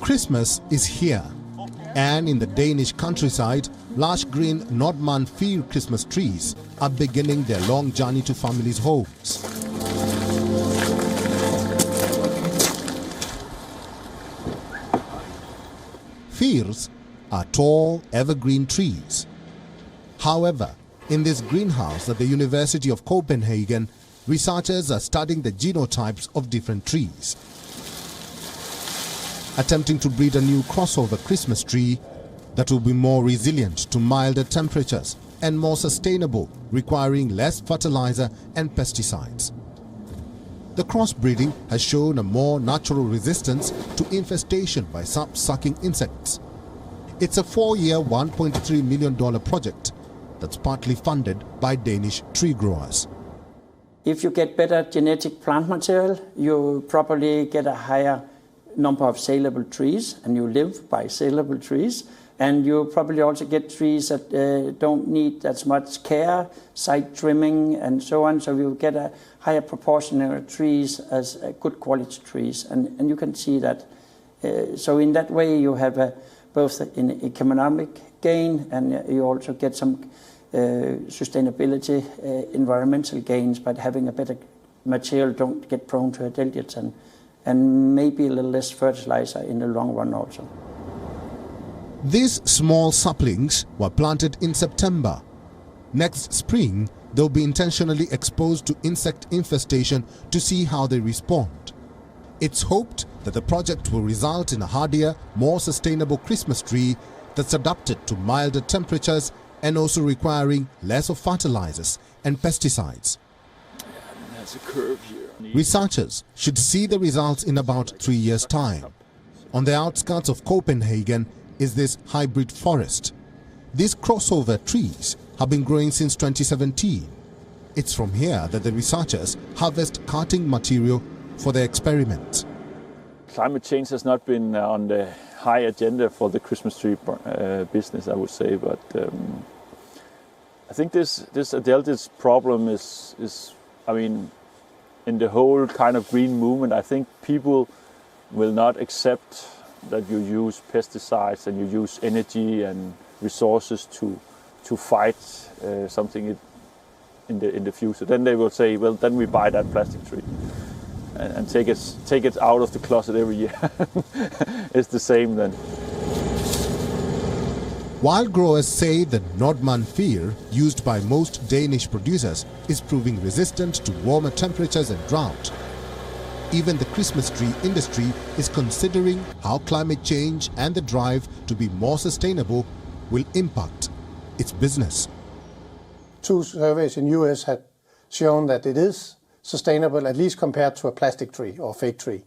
Christmas is here, and in the Danish countryside, large green non-partisan Christmas trees are beginning their long journey to families' homes. Firs are tall, evergreen trees. However, in this greenhouse at the University of Copenhagen, researchers are studying the genotypes of different trees, attempting to breed a new crossover Christmas tree that will be more resilient to milder temperatures and more sustainable, requiring less fertilizer and pesticides. The crossbreeding has shown a more natural resistance to infestation by sap-sucking insects. It's a 4-year, $1.3 million project that's partly funded by Danish tree growers. If you get better genetic plant material, you probably get a higher number of saleable trees, and you live by saleable trees. And you probably also get trees that don't need as much care, side trimming and so on. So you get a higher proportion of trees as good quality trees. And you can see that. So in that way you have both an economic gain, and you also get some sustainability, environmental gains by having a better material, don't get prone to adults, and maybe a little less fertilizer in the long run also. These small saplings were planted in September. Next spring, they'll be intentionally exposed to insect infestation to see how they respond. It's hoped that the project will result in a hardier, more sustainable Christmas tree that's adapted to milder temperatures and also requiring less of fertilizers and pesticides. There's a curve here. Researchers should see the results in about 3 years' time. On the outskirts of Copenhagen is this hybrid forest. These crossover trees have been growing since 2017. It's from here that the researchers harvest cutting material for their experiment. Climate change has not been on the high agenda for the Christmas tree business, I would say, but I think this adulterated problem is, I mean, in the whole kind of green movement, I think people will not accept that you use pesticides and you use energy and resources to fight something in the future. Then they will say, well, then we buy that plastic tree and take it out of the closet every year. It's the same then. While growers say the non-partisan used by most Danish producers is proving resistant to warmer temperatures and drought, even the Christmas tree industry is considering how climate change and the drive to be more sustainable will impact its business. 2 surveys in US had shown that it is sustainable, at least compared to a plastic tree or fake tree.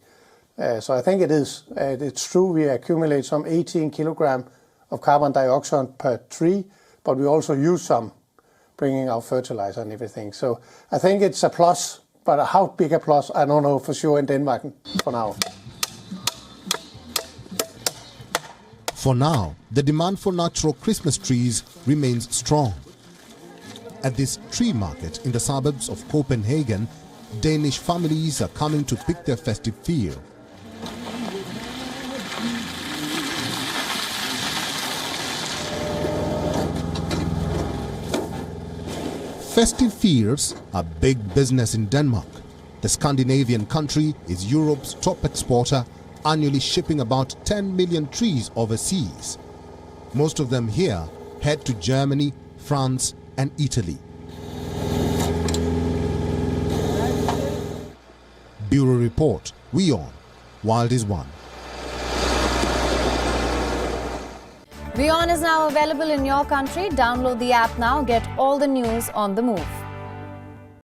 So I think it is. It's true we accumulate some 18 kilogram of carbon dioxide per tree, but we also use some, bringing out fertilizer and everything. So I think it's a plus. But how big a plus, I don't know for sure in Denmark for now. For now, the demand for natural Christmas trees remains strong. At this tree market in the suburbs of Copenhagen, Danish families are coming to pick their festive fir. Festive firs are big business in Denmark. The Scandinavian country is Europe's top exporter, annually shipping about 10 million trees overseas. Most of them here head to Germany, France and Italy. Bureau Report, WION, World is One. WION is now available in your country. Download the app now. Get all the news on the move.